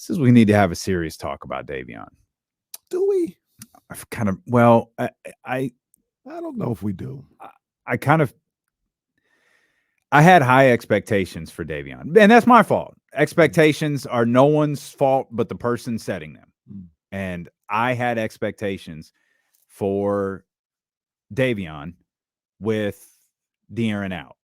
This is we need to have a serious talk about Davion. Do we? I've kind of well, I don't know if we do. I kind of I had high expectations for Davion, and that's my fault. Expectations are no one's fault but the person setting them. And I had expectations for Davion with De'Aaron out.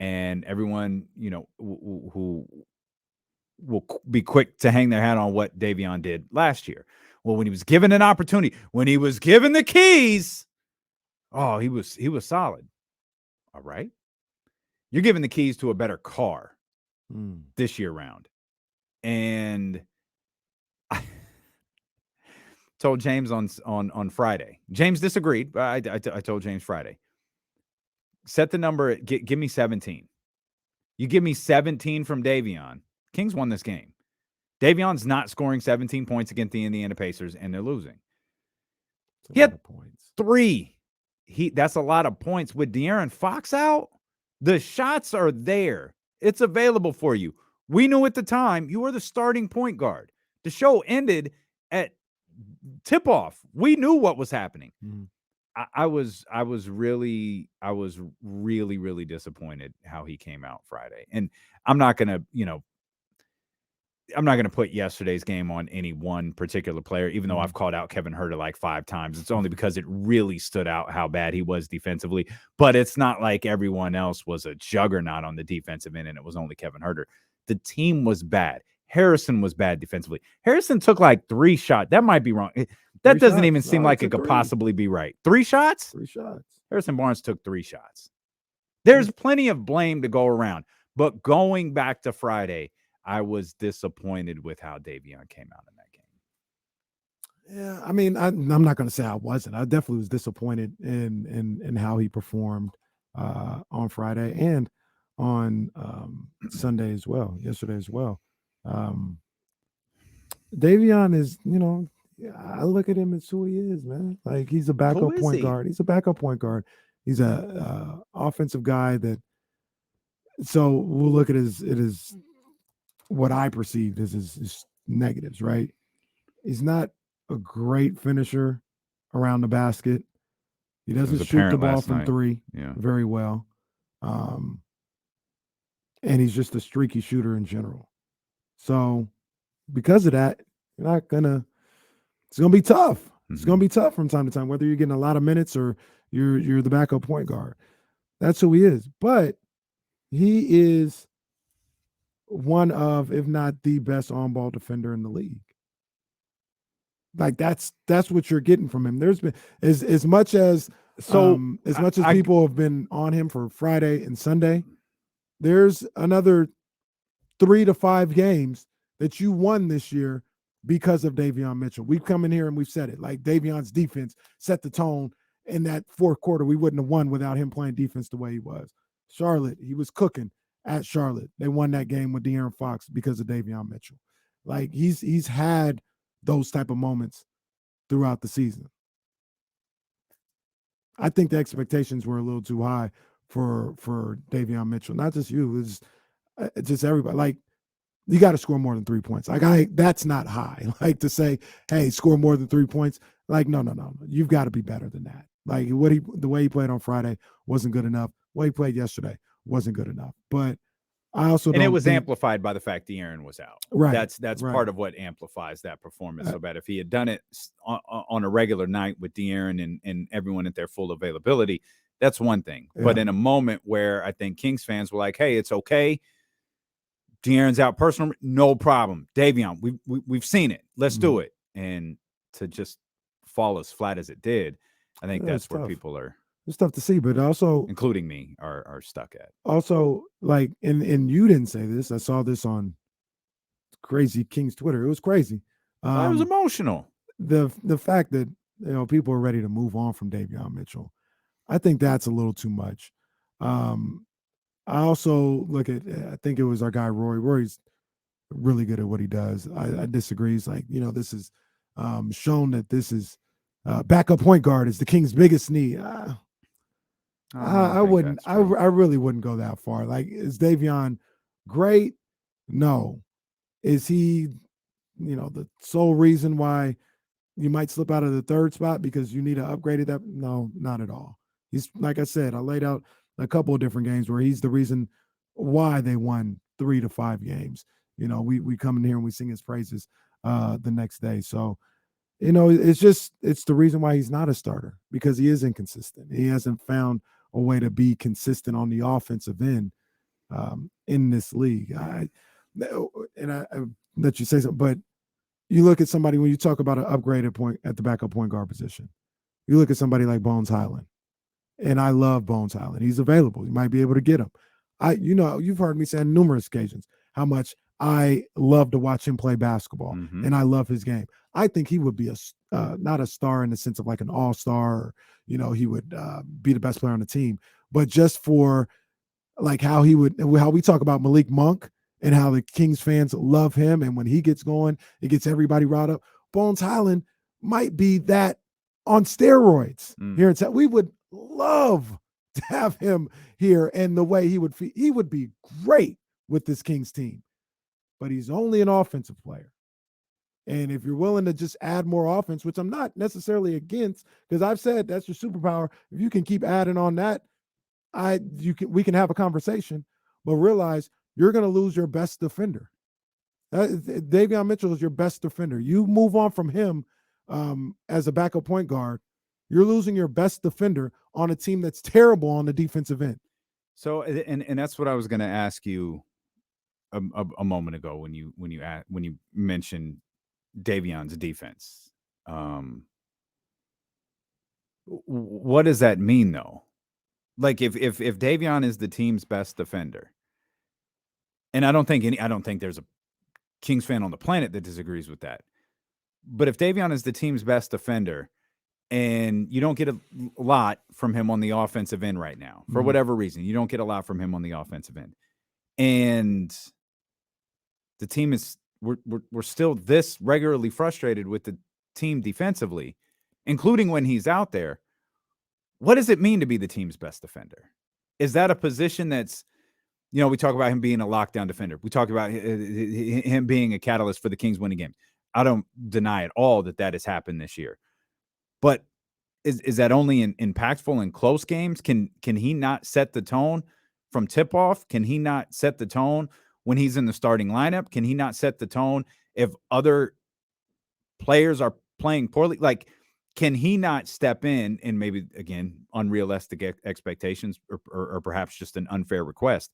And everyone, who will be quick to hang their hat on what Davion did last year. Well, when he was given an opportunity, when he was given the keys, he was solid. All right. You're giving the keys to a better car this year round. And I told James on Friday. James disagreed, but I told James Friday. Set the number, give me 17. You give me 17 from Davion. Kings won this game. Davion's not scoring 17 points against the Indiana Pacers, and they're losing. He had points. 3. That's a lot of points. With De'Aaron Fox out, the shots are there. It's available for you. We knew at the time you were the starting point guard. The show ended at tip-off. We knew what was happening. I was really disappointed how he came out Friday. And I'm not going to put yesterday's game on any one particular player, even though I've called out Kevin Huerter like 5 times. It's only because it really stood out how bad he was defensively. But it's not like everyone else was a juggernaut on the defensive end, and it was only Kevin Huerter. The team was bad. Harrison was bad defensively. Harrison took like 3 shots. That might be wrong. That doesn't even seem like it could possibly be right. 3 shots? 3 shots. Harrison Barnes took 3 shots. There's plenty of blame to go around. But going back to Friday, I was disappointed with how Davion came out in that game. Yeah, I mean, I'm not going to say I wasn't. I definitely was disappointed in how he performed on Friday and on Sunday as well, yesterday as well. Davion is, I look at him as who he is, man. Like, he's a backup point guard. He's a backup point guard. He's a offensive guy that. So we'll look at it as what I perceived as his negatives, right? He's not a great finisher around the basket. He doesn't shoot the ball from 3 very well. And he's just a streaky shooter in general. So because of that, it's going to be tough. It's going to be tough from time to time, whether you're getting a lot of minutes or you're the backup point guard. That's who he is. But he is one of, if not the best on-ball defender in the league. Like, that's what you're getting from him. There's been as much as people have been on him for Friday and Sunday, there's another 3 to 5 games that you won this year because of Davion Mitchell. We've come in here and we've said it. Like, Davion's defense set the tone in that fourth quarter. We wouldn't have won without him playing defense the way he was. Charlotte, he was cooking at Charlotte. They won that game with De'Aaron Fox because of Davion Mitchell. Like, he's had those type of moments throughout the season. I think the expectations were a little too high for Davion Mitchell. Not just you, it's just everybody. Like, you got to score more than 3 points. Like, that's not high. Like, to say, hey, score more than 3 points. Like, no. You've got to be better than that. Like, the way he played on Friday wasn't good enough. The way he played yesterday wasn't good enough. But I also it was amplified by the fact De'Aaron was out. Right. That's right. part of what amplifies that performance so bad. If he had done it on a regular night with De'Aaron and everyone at their full availability, that's one thing. Yeah. But in a moment where I think Kings fans were like, hey, it's okay. De'Aaron's out personal, no problem. Davion, we've seen it. Let's do it. And to just fall as flat as it did, I think that's where people are. It's tough to see, but also, including me, are stuck at. Also, like, and you didn't say this. I saw this on Crazy King's Twitter. It was crazy. It was emotional. The fact that people are ready to move on from Davion Mitchell, I think that's a little too much. I also look at, I think it was our guy Rory. Rory's really good at what he does. I disagree. He's like, this is shown that this is backup point guard is the Kings' biggest need. I wouldn't. I really wouldn't go that far. Like, is Davion great? No. Is he the sole reason why you might slip out of the third spot because you need to upgrade it. That no, not at all. He's like I said, I laid out a couple of different games where he's the reason why they won 3 to 5 games. We come in here and we sing his praises the next day. So, it's the reason why he's not a starter, because he is inconsistent. He hasn't found a way to be consistent on the offensive end in this league. I let you say something, but you look at somebody when you talk about an upgraded point at the backup point guard position. You look at somebody like Bones Highland, and I love Bones Highland. He's available. You might be able to get him. You've heard me say on numerous occasions how much I love to watch him play basketball, and I love his game. I think he would be not a star in the sense of like an all-star, or, he would be the best player on the team, but just for like how we talk about Malik Monk and how the Kings fans love him, and when he gets going, it gets everybody riled up. Bones Highland might be that on steroids here in Texas. We would love to have him here, and the way he would be great with this Kings team. But he's only an offensive player. And if you're willing to just add more offense, which I'm not necessarily against, because I've said that's your superpower. If you can keep adding on that, we can have a conversation. But realize you're going to lose your best defender. Davion Mitchell is your best defender. You move on from him as a backup point guard, you're losing your best defender on a team that's terrible on the defensive end. So, and that's what I was going to ask you a moment ago when you mentioned Davion's defense. What does that mean, though? Like if Davion is the team's best defender, and I don't think there's a Kings fan on the planet that disagrees with that. But if Davion is the team's best defender, and you don't get a lot from him on the offensive end right now, for whatever reason, you don't get a lot from him on the offensive end, and the team is we're still this regularly frustrated with the team defensively, including when he's out there. What does it mean to be the team's best defender? Is that a position that's, we talk about him being a lockdown defender. We talk about him being a catalyst for the Kings winning games. I don't deny at all that has happened this year. But is that only impactful in close games? Can he not set the tone from tip-off? Can he not set the tone when he's in the starting lineup? Can he not set the tone if other players are playing poorly? Like, can he not step in and maybe, again, unrealistic expectations or perhaps just an unfair request?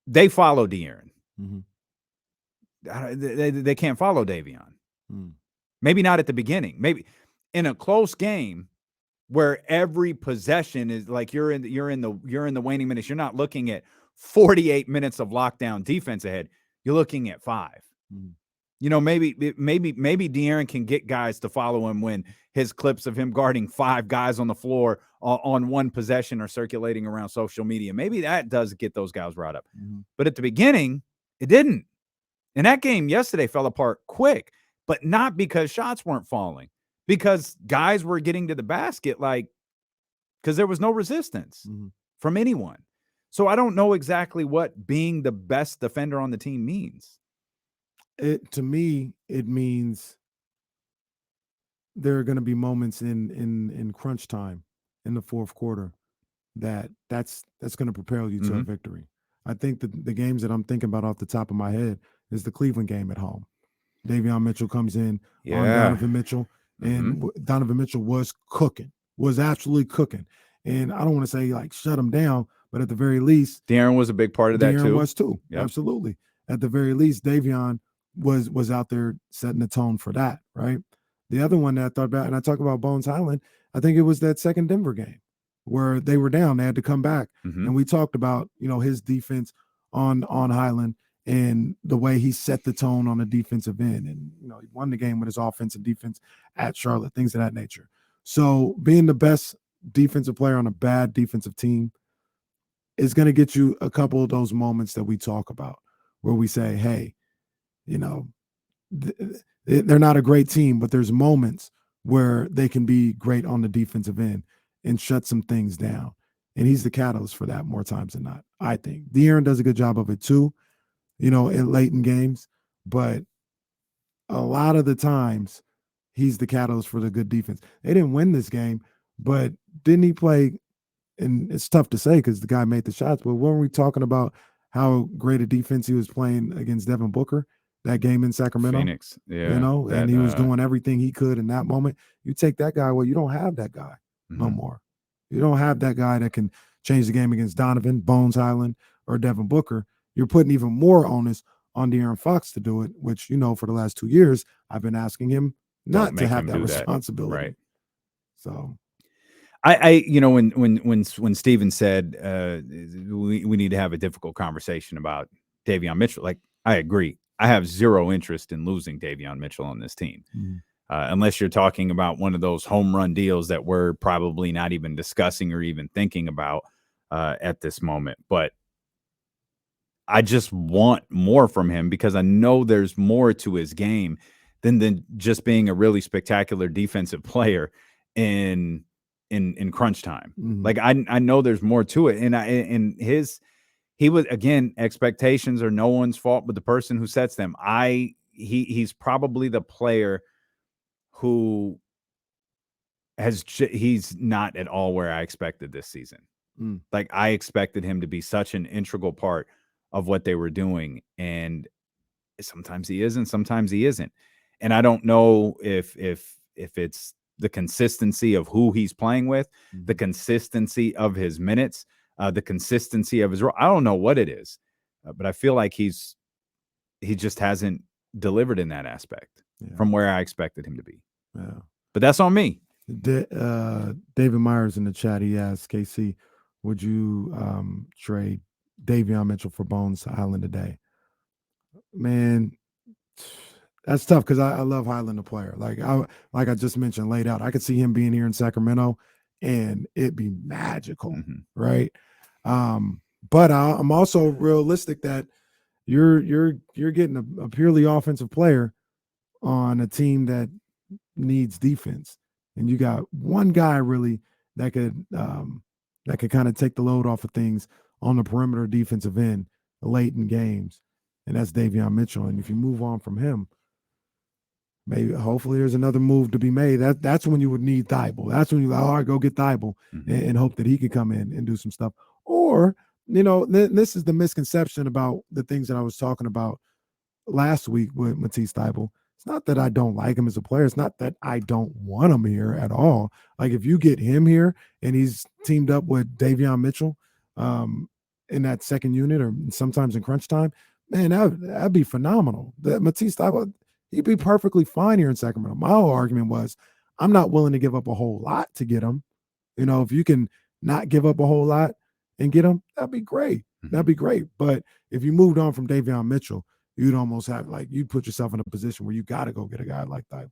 They follow De'Aaron. They can't follow Davion. Maybe not at the beginning. Maybe in a close game where every possession is like you're in the waning minutes. You're not looking at 48 minutes of lockdown defense ahead. You're looking at 5. Maybe De'Aaron can get guys to follow him when his clips of him guarding 5 guys on the floor on one possession are circulating around social media. Maybe that does get those guys riled up. But at the beginning, it didn't. And that game yesterday fell apart quick, but not because shots weren't falling, because guys were getting to the basket because there was no resistance from anyone. So I don't know exactly what being the best defender on the team means. To me, it means there are going to be moments in crunch time in the fourth quarter that's going to propel you to a victory. I think that the games that I'm thinking about off the top of my head is the Cleveland game at home. Davion Mitchell comes in on Donovan Mitchell, and Donovan Mitchell was absolutely cooking. And I don't want to say shut him down, but at the very least, De'Aaron was a big part of that too. De'Aaron was too. Yep. Absolutely. At the very least, Davion was out there setting the tone for that, right? The other one that I thought about, and I talk about Bones Highland, I think it was that second Denver game where they were down, they had to come back. And we talked about, his defense on Highland and the way he set the tone on the defensive end. And, he won the game with his offense and defense at Charlotte, things of that nature. So being the best defensive player on a bad defensive team is going to get you a couple of those moments that we talk about where we say, hey, they're not a great team, but there's moments where they can be great on the defensive end and shut some things down. And he's the catalyst for that more times than not, I think. De'Aaron does a good job of it too, in late in games. but a lot of the times he's the catalyst for the good defense. They didn't win this game, but didn't he play? And it's tough to say because the guy made the shots, but weren't we talking about how great a defense he was playing against Devin Booker that game in Sacramento? Phoenix, yeah. And he was doing everything he could in that moment. You take that guy, well, you don't have that guy no more. You don't have that guy that can change the game against Donovan, Bones Highland, or Devin Booker. You're putting even more onus on De'Aaron Fox to do it, which, for the last 2 years, I've been asking him not to have that responsibility. Right. So when Steven said we need to have a difficult conversation about Davion Mitchell, like, I agree. I have zero interest in losing Davion Mitchell on this team. Unless you're talking about one of those home run deals that we're probably not even discussing or even thinking about at this moment. But I just want more from him because I know there's more to his game than just being a really spectacular defensive player in crunch time. Like, I know there's more to it. And he was, again, expectations are no one's fault but the person who sets them. He's probably the player who he's not at all where I expected this season. Like, I expected him to be such an integral part of what they were doing, and sometimes he is and sometimes he isn't. And I don't know if it's the consistency of who he's playing with, the consistency of his minutes, the consistency of his role. I don't know what it is, but I feel like he just hasn't delivered in that aspect from where I expected him to be. Yeah. But that's on me. David Myers in the chat, he asked, KC, would you trade Davion Mitchell for Bones Highland today? Man, that's tough because I love Highland, the player. Like I just mentioned, laid out. I could see him being here in Sacramento, and it'd be magical, right? But I'm also realistic that you're getting a purely offensive player on a team that needs defense, and you got one guy really that could kind of take the load off of things on the perimeter defensive end late in games, and that's Davion Mitchell. And if you move on from him, hopefully there's another move to be made. That's when you would need Thibault. That's when you like, all right, go get Thibault and hope that he could come in and do some stuff. Or, this is the misconception about the things that I was talking about last week with Matisse Thibault. It's not that I don't like him as a player. It's not that I don't want him here at all. Like, if you get him here and he's teamed up with Davion Mitchell in that second unit or sometimes in crunch time, man, that'd be phenomenal. Matisse Thibault, he'd be perfectly fine here in Sacramento. My whole argument was I'm not willing to give up a whole lot to get him. If you can not give up a whole lot and get him, that'd be great. That'd be great. But if you moved on from Davion Mitchell, you'd almost have you'd put yourself in a position where you got to go get a guy like Thibault.